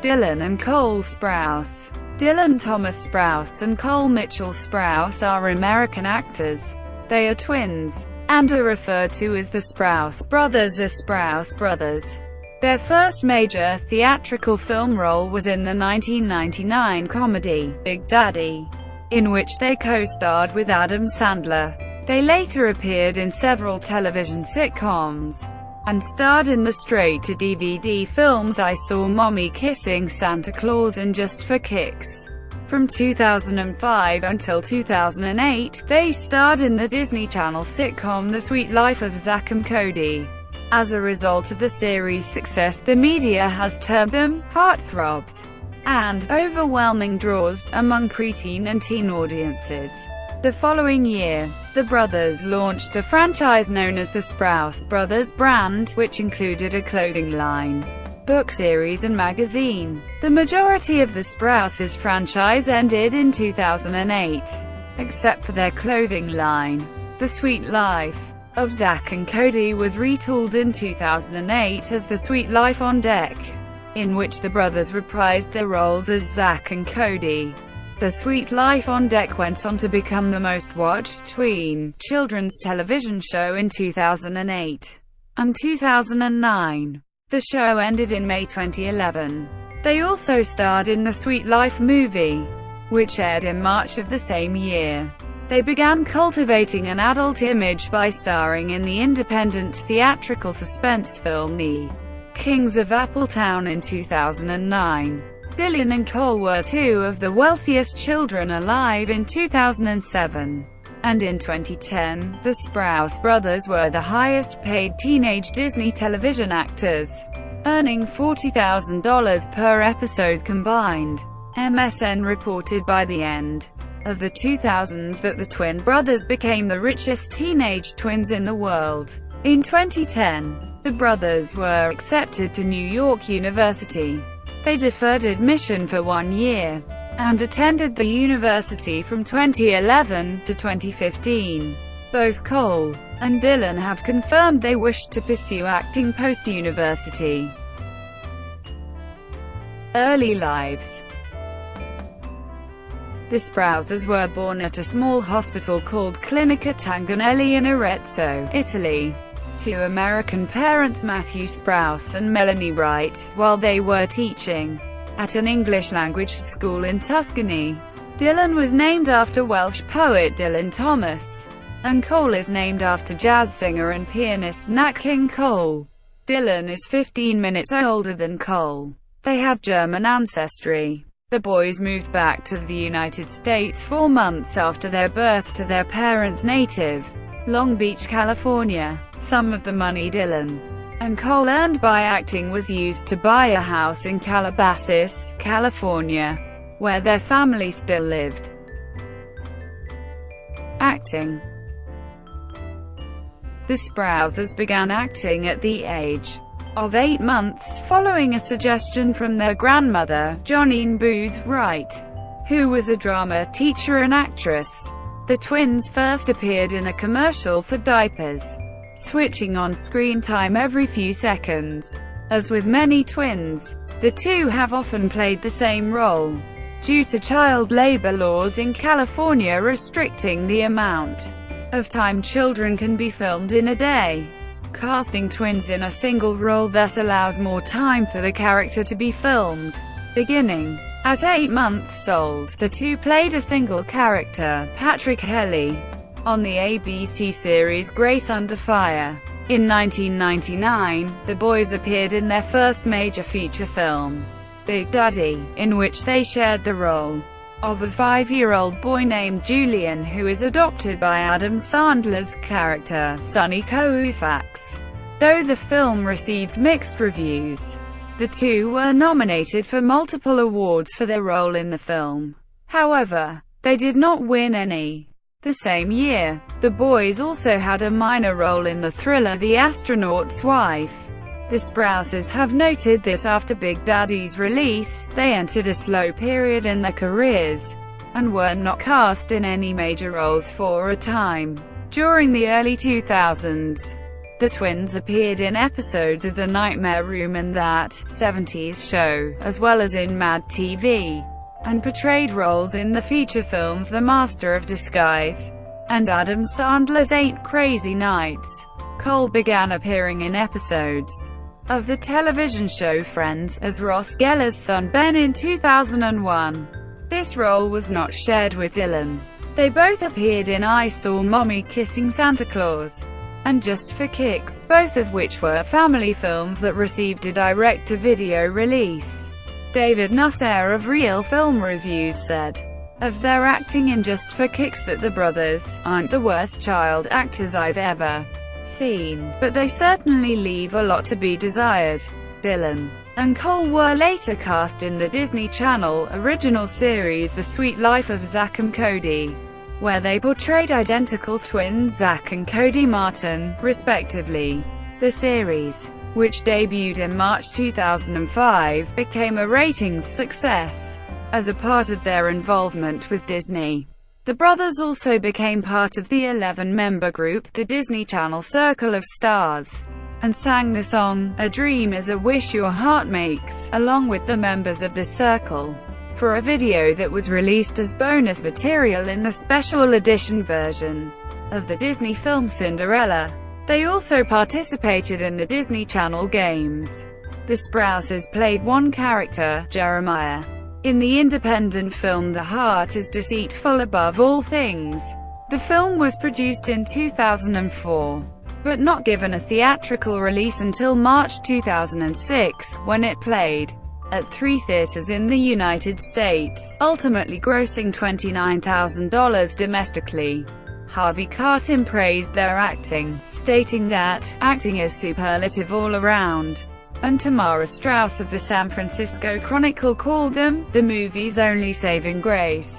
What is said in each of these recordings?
Dylan and Cole Sprouse. Dylan Thomas Sprouse and Cole Mitchell Sprouse are American actors. They are twins, and are referred to as the Sprouse Brothers or Sprouse Brothers. Their first major theatrical film role was in the 1999 comedy, Big Daddy, in which they co-starred with Adam Sandler. They later appeared in several television sitcoms, and starred in the straight-to-DVD films I Saw Mommy Kissing Santa Claus and Just for Kicks. From 2005 until 2008, they starred in the Disney Channel sitcom The Sweet Life of Zack and Cody. As a result of the series' success, the media has termed them heartthrobs and overwhelming draws among preteen and teen audiences. The following year, the brothers launched a franchise known as the Sprouse Brothers brand, which included a clothing line, book series and magazine. The majority of the Sprouses franchise ended in 2008, except for their clothing line. The Sweet Life of Zack and Cody was retooled in 2008 as The Sweet Life on Deck, in which the brothers reprised their roles as Zack and Cody. The Sweet Life on Deck went on to become the most watched tween children's television show in 2008 and 2009. The show ended in May 2011. They also starred in the Sweet Life movie, which aired in March of the same year. They began cultivating an adult image by starring in the independent theatrical suspense film The Kings of Appletown in 2009. Dylan and Cole were two of the wealthiest children alive in 2007. And in 2010, the Sprouse brothers were the highest-paid teenage Disney television actors, earning $40,000 per episode combined. MSN reported by the end of the 2000s that the twin brothers became the richest teenage twins in the world. In 2010, the brothers were accepted to New York University. They deferred admission for 1 year, and attended the university from 2011 to 2015. Both Cole and Dylan have confirmed they wish to pursue acting post-university. Early lives. The Sprouses were born at a small hospital called Clinica Tanganelli in Arezzo, Italy, to American parents Matthew Sprouse and Melanie Wright, while they were teaching at an English-language school in Tuscany. Dylan was named after Welsh poet Dylan Thomas, and Cole is named after jazz singer and pianist Nat King Cole. Dylan is 15 minutes older than Cole. They have German ancestry. The boys moved back to the United States 4 months after their birth to their parents' native, Long Beach, California. Some of the money Dylan and Cole earned by acting was used to buy a house in Calabasas, California, where their family still lived. Acting. The Sprouses began acting at the age of 8 months, following a suggestion from their grandmother, Johnine Booth Wright, who was a drama teacher and actress. The twins first appeared in a commercial for diapers, switching on screen time every few seconds. As with many twins, the two have often played the same role, due to child labor laws in California restricting the amount of time children can be filmed in a day. Casting twins in a single role thus allows more time for the character to be filmed. Beginning at 8 months old, the two played a single character, Patrick Kelly, on the ABC series Grace Under Fire. In 1999, the boys appeared in their first major feature film, Big Daddy, in which they shared the role of a 5-year-old boy named Julian who is adopted by Adam Sandler's character, Sonny Koufax. Though the film received mixed reviews, the two were nominated for multiple awards for their role in the film. However, they did not win any. The same year, the boys also had a minor role in the thriller The Astronaut's Wife. The Sprouses have noted that after Big Daddy's release, they entered a slow period in their careers, and were not cast in any major roles for a time. During the early 2000s, The twins appeared in episodes of The Nightmare Room and That '70s Show, as well as in Mad TV, and portrayed roles in the feature films The Master of Disguise and Adam Sandler's 8 Crazy Nights. Cole began appearing in episodes of the television show Friends, as Ross Geller's son Ben in 2001. This role was not shared with Dylan. They both appeared in I Saw Mommy Kissing Santa Claus and Just for Kicks, both of which were family films that received a direct-to-video release. David Nusser of Real Film Reviews said of their acting in Just for Kicks that the brothers aren't the worst child actors I've ever seen, but they certainly leave a lot to be desired. Dylan and Cole were later cast in the Disney Channel original series The Suite Life of Zack and Cody, where they portrayed identical twins Zack and Cody Martin, respectively. The series, which debuted in March 2005, became a ratings success as a part of their involvement with Disney. The brothers also became part of the 11-member group, the Disney Channel Circle of Stars, and sang the song, "A Dream is a Wish Your Heart Makes," along with the members of the Circle, for a video that was released as bonus material in the special edition version of the Disney film Cinderella. They also participated in the Disney Channel games. The Sprouses played one character, Jeremiah, in the independent film The Heart is Deceitful Above All Things. The film was produced in 2004, but not given a theatrical release until March 2006, when it played at 3 theaters in the United States, ultimately grossing $29,000 domestically. Harvey Keitel praised their acting, stating that, "Acting is superlative all around," and Tamara Strauss of the San Francisco Chronicle called them the movie's only saving grace.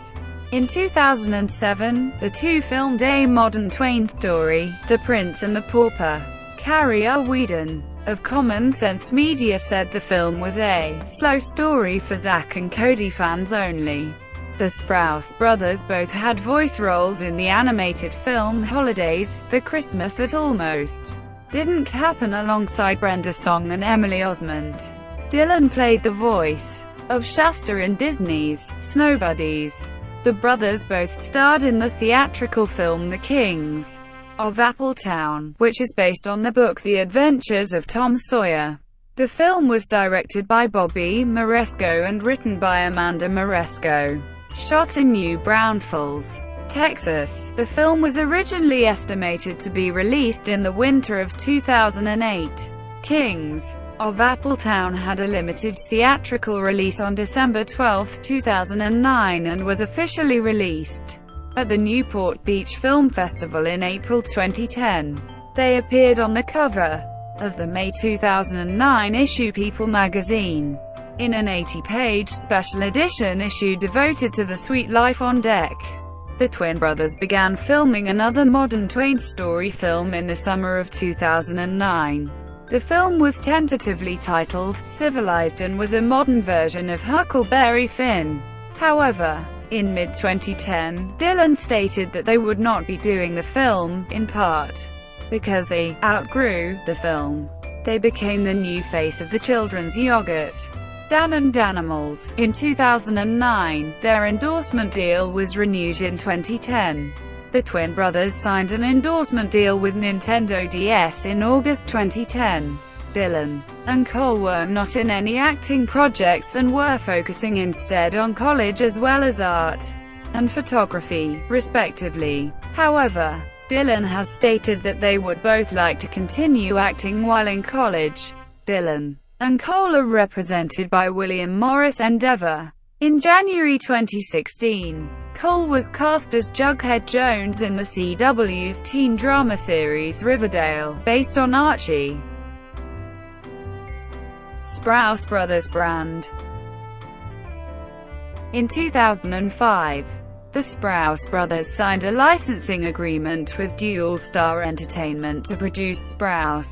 In 2007, the two filmed a modern Twain story, The Prince and the Pauper. Carrie R. Whedon of Common Sense Media said the film was a slow story for Zack and Cody fans only. The Sprouse brothers both had voice roles in the animated film Holidays, The Christmas That Almost Didn't Happen, alongside Brenda Song and Emily Osment. Dylan played the voice of Shasta in Disney's Snow Buddies. The brothers both starred in the theatrical film The Kings of Appletown, which is based on the book The Adventures of Tom Sawyer. The film was directed by Bobby Moresco and written by Amanda Moresco. Shot in New Braunfels, Texas, the film was originally estimated to be released in the winter of 2008. Kings of Appletown had a limited theatrical release on December 12, 2009 and was officially released at the Newport Beach Film Festival in April 2010. They appeared on the cover of the May 2009 issue People magazine, in an 80-page special edition issue devoted to the Sweet Life on Deck. The twin brothers began filming another modern Twain story film in the summer of 2009. The film was tentatively titled Civilized and was a modern version of Huckleberry Finn. However, in mid-2010, Dylan stated that they would not be doing the film, in part because they outgrew the film. They became the new face of the children's yogurt, Dan and Danimals. In 2009, their endorsement deal was renewed in 2010. The twin brothers signed an endorsement deal with Nintendo DS in August 2010. Dylan and Cole were not in any acting projects and were focusing instead on college as well as art and photography, respectively. However, Dylan has stated that they would both like to continue acting while in college. Dylan and Cole are represented by William Morris Endeavor. In January 2016, Cole was cast as Jughead Jones in the CW's teen drama series Riverdale, based on Archie. Sprouse Brothers brand. In 2005, the Sprouse Brothers signed a licensing agreement with Dual Star Entertainment to produce Sprouse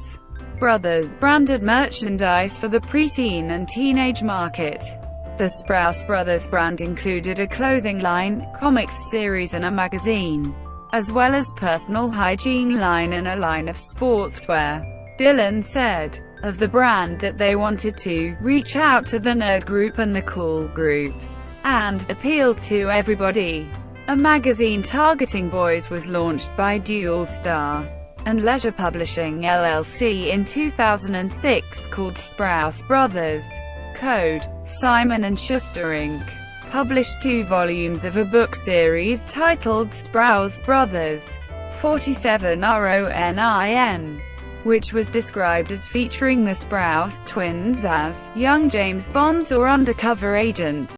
Brothers branded merchandise for the preteen and teenage market. The Sprouse Brothers brand included a clothing line, comics series and a magazine. as well as personal hygiene line and a line of sportswear. Dylan said of the brand that they wanted to reach out to the nerd group and the cool group, and appeal to everybody. A magazine targeting boys was launched by Dual Star and Leisure Publishing LLC in 2006 called Sprouse Bros. Code. Simon & Schuster Inc. published 2 volumes of a book series titled Sprouse Bros. 47 RONIN, which was described as featuring the Sprouse twins as young James Bonds or undercover agents.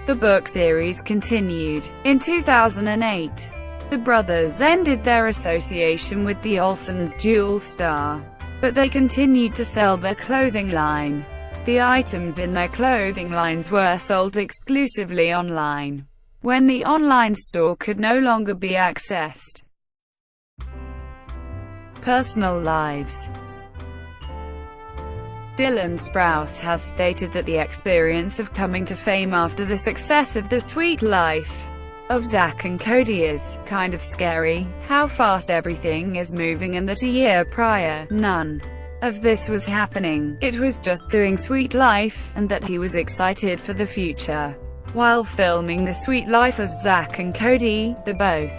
The book series continued. In 2008, the brothers ended their association with the Olsen's Dual Star, but they continued to sell their clothing line. The items in their clothing lines were sold exclusively online, when the online store could no longer be accessed. Personal lives. Dylan Sprouse has stated that the experience of coming to fame after the success of The Suite Life of Zack and Cody is kind of scary, how fast everything is moving, and that a year prior, none of this was happening. It was just doing Suite Life, and that he was excited for the future. While filming The Suite Life of Zack and Cody, the both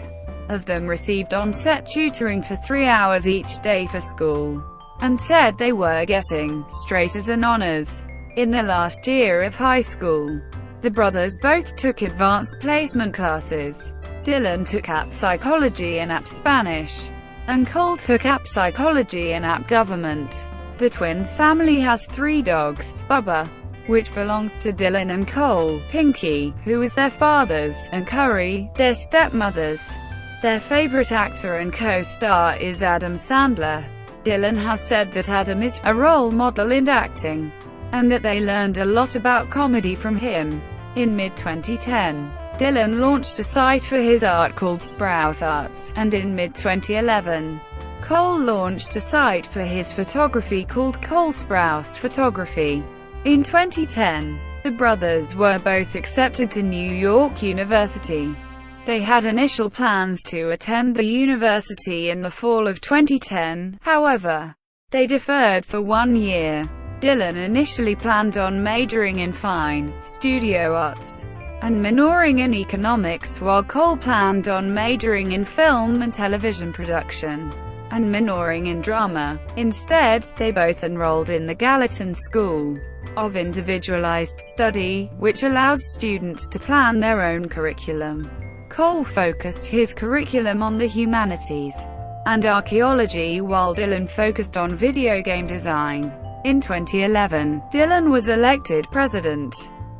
of them received on-set tutoring for 3 hours each day for school, and said they were getting straight A's and honors in their last year of high school. The brothers both took advanced placement classes. Dylan took app psychology and app Spanish, and Cole took app psychology and app government. The twins' family has 3 dogs, Bubba, which belongs to Dylan and Cole, Pinky, who is their father's, and Curry, their stepmother's. Their favorite actor and co-star is Adam Sandler. Dylan has said that Adam is a role model in acting, and that they learned a lot about comedy from him. In mid-2010, Dylan launched a site for his art called Sprouse Arts, and in mid-2011, Cole launched a site for his photography called Cole Sprouse Photography. In 2010, the brothers were both accepted to New York University. They had initial plans to attend the university in the fall of 2010, however, they deferred for 1 year. Dylan initially planned on majoring in fine, studio arts, and minoring in economics, while Cole planned on majoring in film and television production, and minoring in drama. Instead, they both enrolled in the Gallatin School of Individualized Study, which allowed students to plan their own curriculum. Cole focused his curriculum on the humanities and archaeology, while Dylan focused on video game design. In 2011, Dylan was elected president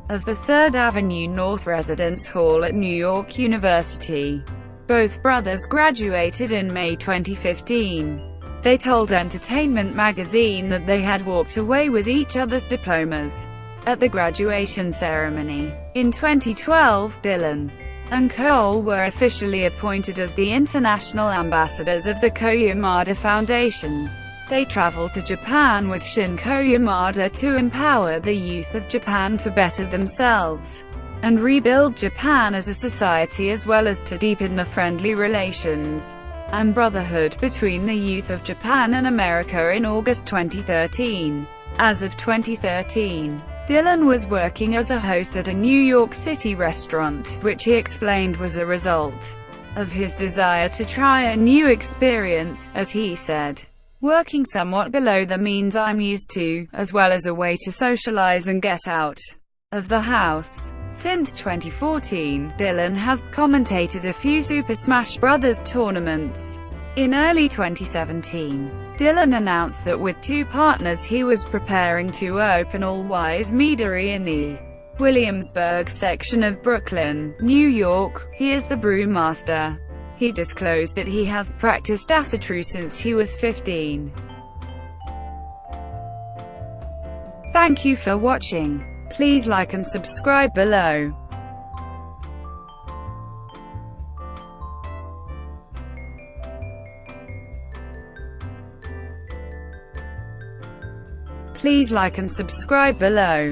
of the 3rd Avenue North Residence Hall at New York University. Both brothers graduated in May 2015. They told Entertainment Magazine that they had walked away with each other's diplomas at the graduation ceremony. In 2012, Dylan and Cole were officially appointed as the international ambassadors of the Koyamada Foundation. They traveled to Japan with Shin Koyamada to empower the youth of Japan to better themselves and rebuild Japan as a society, as well as to deepen the friendly relations and brotherhood between the youth of Japan and America. In August 2013, as of 2013, Dylan was working as a host at a New York City restaurant, which he explained was a result of his desire to try a new experience, as he said, working somewhat below the means I'm used to, as well as a way to socialize and get out of the house. Since 2014, Dylan has commentated a few Super Smash Bros. Tournaments. In early 2017, Dylan announced that with 2 partners he was preparing to open All Wise Meadery in the Williamsburg section of Brooklyn, New York. He is the brewmaster. He disclosed that he has practiced asatru since he was 15. Thank you for watching. Please like and subscribe below. Please like and subscribe below.